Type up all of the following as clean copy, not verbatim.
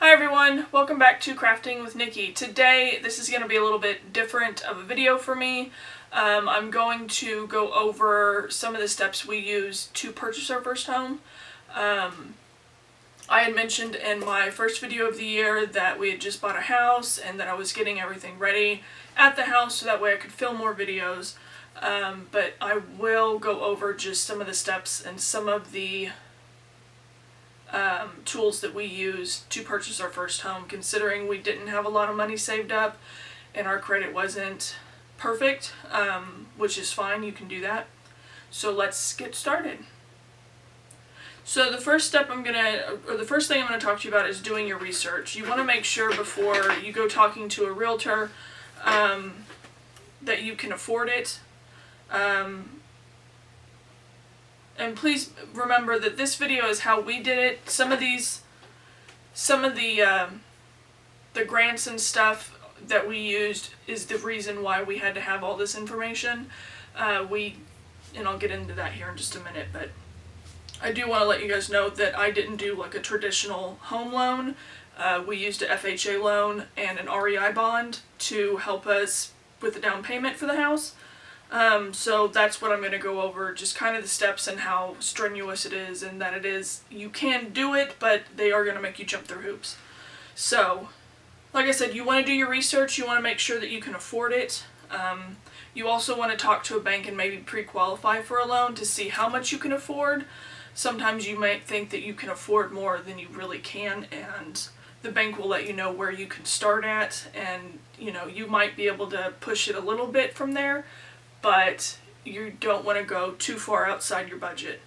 Hi everyone, welcome back to Crafting with Nikki. Today, this is going to be a little bit different of a video for me. I'm going to go over some of the steps we use to purchase our first home. I had mentioned in my first video of the year that we had just bought a house and that I was getting everything ready at the house so that way I could film more videos. But I will go over just some of the steps and some of the tools that we use to purchase our first home, considering we didn't have a lot of money saved up and our credit wasn't perfect, which is fine, you can do that. So let's get started. So the first thing I'm going to talk to you about is doing your research. You want to make sure before you go talking to a realtor that you can afford it. And please remember that this video is how we did it. Some of the grants and stuff that we used is the reason why we had to have all this information. And I'll get into that here in just a minute, but I do want to let you guys know that I didn't do like a traditional home loan. We used a FHA loan and an REI bond to help us with the down payment for the house. So that's what I'm going to go over, just kind of the steps and how strenuous it is, and that you can do it, but they are going to make you jump through hoops. So, like I said, you want to do your research, you want to make sure that you can afford it. You also want to talk to a bank and maybe pre-qualify for a loan to see how much you can afford. Sometimes you might think that you can afford more than you really can, and the bank will let you know where you can start at, and you might be able to push it a little bit from there, but you don't want to go too far outside your budget.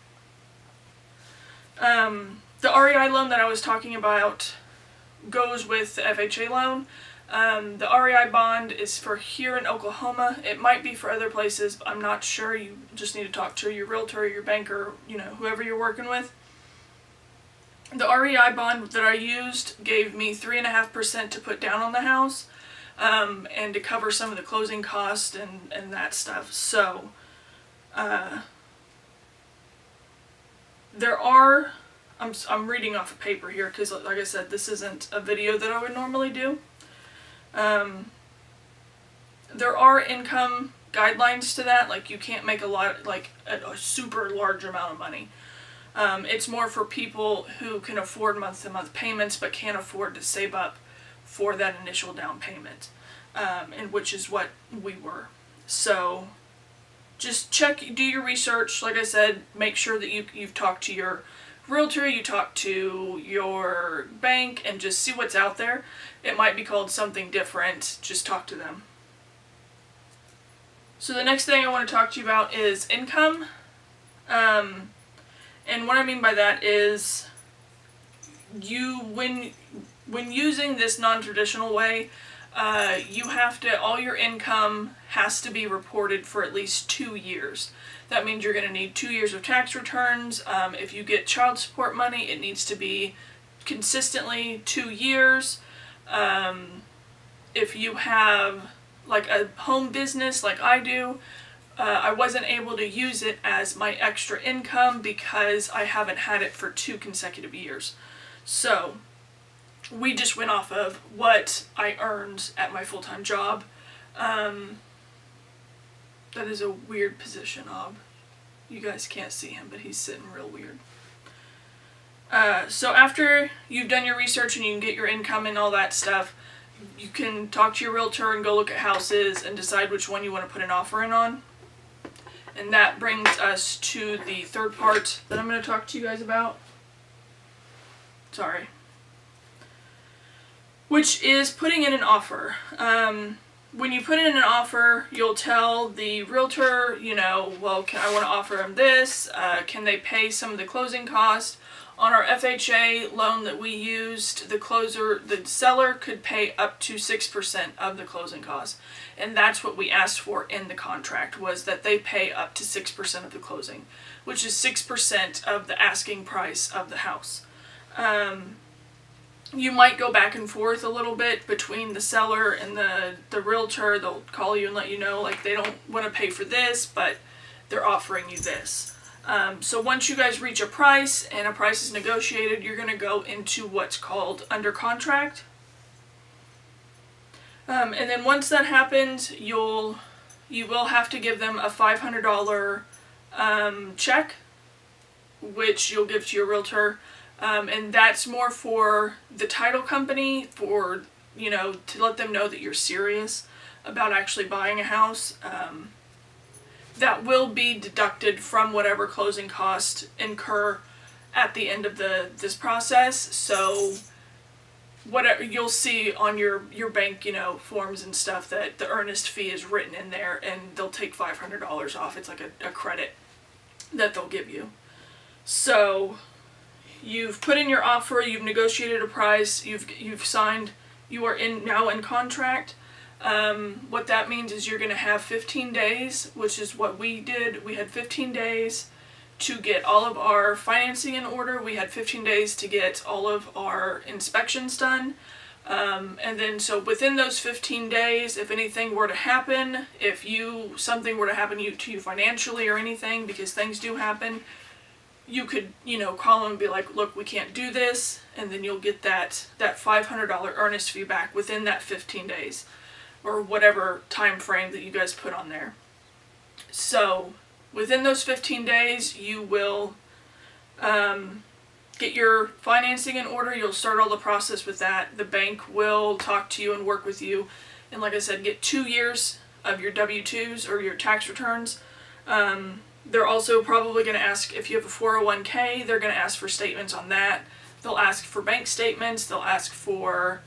The REI loan that I was talking about goes with the FHA loan. The REI bond is for here in Oklahoma. It might be for other places, but I'm not sure. You just need to talk to your realtor, your banker, whoever you're working with. The REI bond that I used gave me 3.5% to put down on the house. And to cover some of the closing costs and that stuff. So, I'm reading off a paper here because, like I said, this isn't a video that I would normally do. There are income guidelines to that, like you can't make a super large amount of money. It's more for people who can afford month-to-month payments but can't afford to save up for that initial down payment, and which is what we were. So just do your research. Like I said, make sure that you've talked to your realtor, you talk to your bank, and just see what's out there. It might be called something different. Just talk to them. So the next thing I want to talk to you about is income. And what I mean by that is when using this non-traditional way, all your income has to be reported for at least 2 years. That means you're going to need 2 years of tax returns. If you get child support money, it needs to be consistently 2 years. If you have like a home business like I do, I wasn't able to use it as my extra income because I haven't had it for 2 consecutive years. So we just went off of what I earned at my full-time job. That is a weird position, Ob. You guys can't see him, but he's sitting real weird. So after you've done your research and you can get your income and all that stuff, you can talk to your realtor and go look at houses and decide which one you want to put an offer in on. And that brings us to the third part that I'm going to talk to you guys about. Sorry. Which is putting in an offer. When you put in an offer, you'll tell the realtor, well, I want to offer them this. Can they pay some of the closing costs? On our FHA loan that we used, the seller could pay up to 6% of the closing costs. And that's what we asked for in the contract, was that they pay up to 6% of the closing, which is 6% of the asking price of the house. You might go back and forth a little bit between the seller and the realtor. They'll call you and let you know, like, they don't want to pay for this, but they're offering you this. So once you guys reach a price and a price is negotiated, you're going to go into what's called under contract. And then once that happens, you will have to give them a $500 check, which you'll give to your realtor. And that's more for the title company, for, to let them know that you're serious about actually buying a house. That will be deducted from whatever closing costs incur at the end of this process. So whatever you'll see on your bank, forms and stuff, that the earnest fee is written in there, and they'll take $500 off. It's like a credit that they'll give you. So you've put in your offer, you've negotiated a price, you've signed, you are now in contract. What that means is you're going to have 15 days, which is what we did. We had 15 days to get all of our financing in order. We had 15 days to get all of our inspections done. And then so within those 15 days, if anything were to happen, if something were to happen to you financially or anything, because things do happen, you could, call them and be like, look, we can't do this. And then you'll get that $500 earnest fee back within that 15 days. Or whatever time frame that you guys put on there. So within those 15 days, you will get your financing in order. You'll start all the process with that. The bank will talk to you and work with you. And like I said, get 2 years of your W-2s or your tax returns. They're also probably going to ask if you have a 401k. They're going to ask for statements on that. They'll ask for bank statements. They'll ask for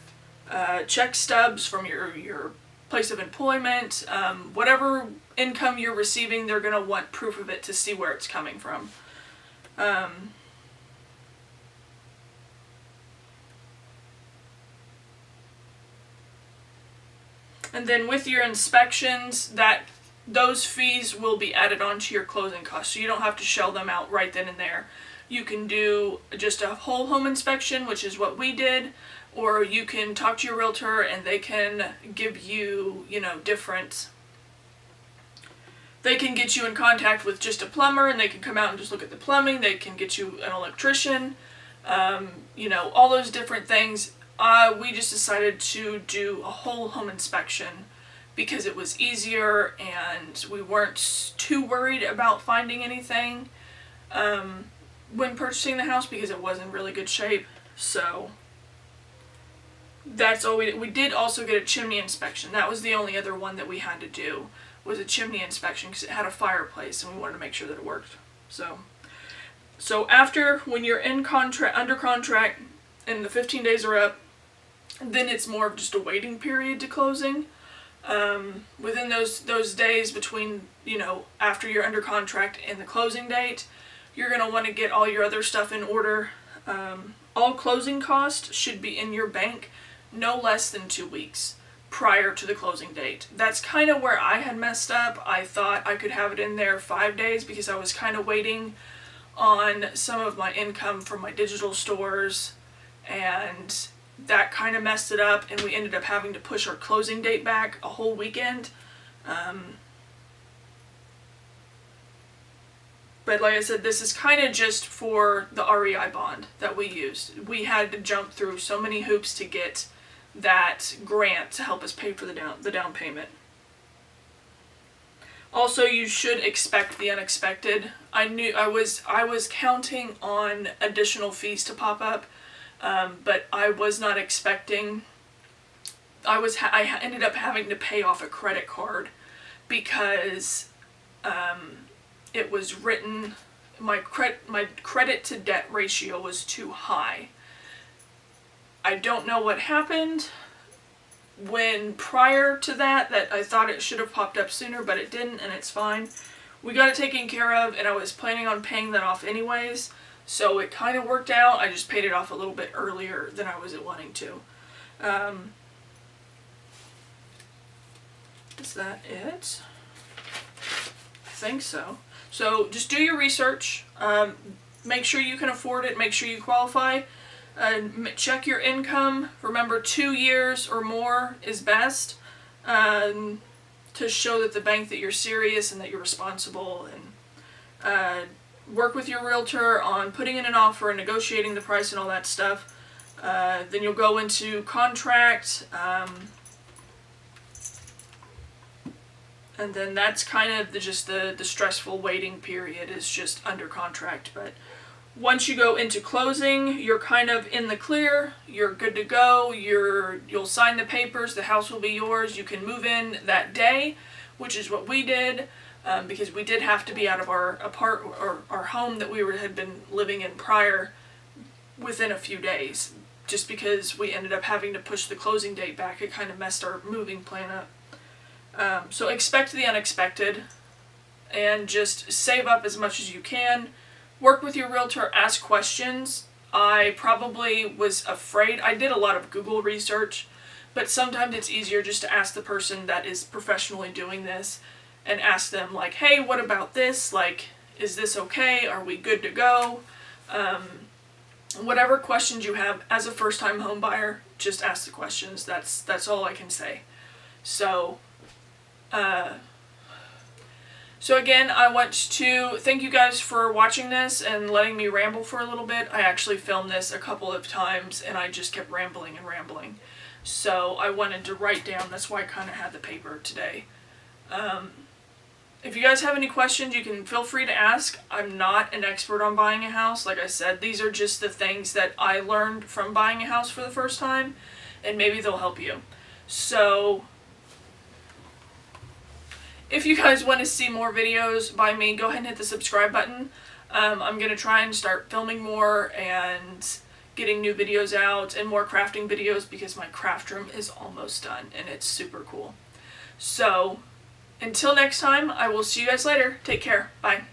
check stubs from your place of employment. Whatever income you're receiving, they're going to want proof of it to see where it's coming from. And then with your inspections, those fees will be added onto your closing costs, so you don't have to shell them out right then and there. You can do just a whole home inspection, which is what we did, or you can talk to your realtor and they can give you, they can get you in contact with just a plumber and they can come out and just look at the plumbing. They can get you an electrician, all those different things. We just decided to do a whole home inspection because it was easier and we weren't too worried about finding anything when purchasing the house because it was in really good shape. So that's all we did. We did also get a chimney inspection. That was the only other one that we had to do, was a chimney inspection because it had a fireplace and we wanted to make sure that it worked. So after, when you're under contract and the 15 days are up, then it's more of just a waiting period to closing. Within those days between, after you're under contract and the closing date, you're going to want to get all your other stuff in order. All closing costs should be in your bank no less than 2 weeks prior to the closing date. That's kind of where I had messed up. I thought I could have it in there 5 days because I was kind of waiting on some of my income from my digital stores, and that kind of messed it up, and we ended up having to push our closing date back a whole weekend. But like I said, this is kind of just for the REI bond that we used. We had to jump through so many hoops to get that grant to help us pay for the down payment. Also, you should expect the unexpected. I was counting on additional fees to pop up, but I was not expecting. I ended up having to pay off a credit card because it was written, my credit to debt ratio was too high. I don't know what happened when prior to that I thought it should have popped up sooner, but it didn't, and it's fine. We got it taken care of, and I was planning on paying that off anyways, so it kind of worked out. I just paid it off a little bit earlier than I was wanting to. Is that it? I think so. So just do your research. Make sure you can afford it. Make sure you qualify. Check your income. Remember, 2 years or more is best to show that the bank that you're serious and that you're responsible. And work with your realtor on putting in an offer and negotiating the price and all that stuff. Then you'll go into contract, and then that's kind of just the stressful waiting period is just under contract. But once you go into closing, you're kind of in the clear, you're good to go, you'll sign the papers, the house will be yours, you can move in that day, which is what we did, because we did have to be out of our our home that we had been living in prior within a few days, just because we ended up having to push the closing date back. It kind of messed our moving plan up. So expect the unexpected, and just save up as much as you can. Work with your realtor, ask questions. I probably was afraid. I did a lot of Google research, but sometimes it's easier just to ask the person that is professionally doing this and ask them, like, hey, what about this? Like, is this okay? Are we good to go? Whatever questions you have as a first-time home buyer, just ask the questions. That's all I can say. So, So again, I want to thank you guys for watching this and letting me ramble for a little bit. I actually filmed this a couple of times and I just kept rambling and rambling. So I wanted to write down, that's why I kind of had the paper today. If you guys have any questions, you can feel free to ask. I'm not an expert on buying a house. Like I said, these are just the things that I learned from buying a house for the first time, and maybe they'll help you. So if you guys want to see more videos by me, go ahead and hit the subscribe button. I'm going to try and start filming more and getting new videos out and more crafting videos, because my craft room is almost done and it's super cool. So until next time, I will see you guys later. Take care. Bye.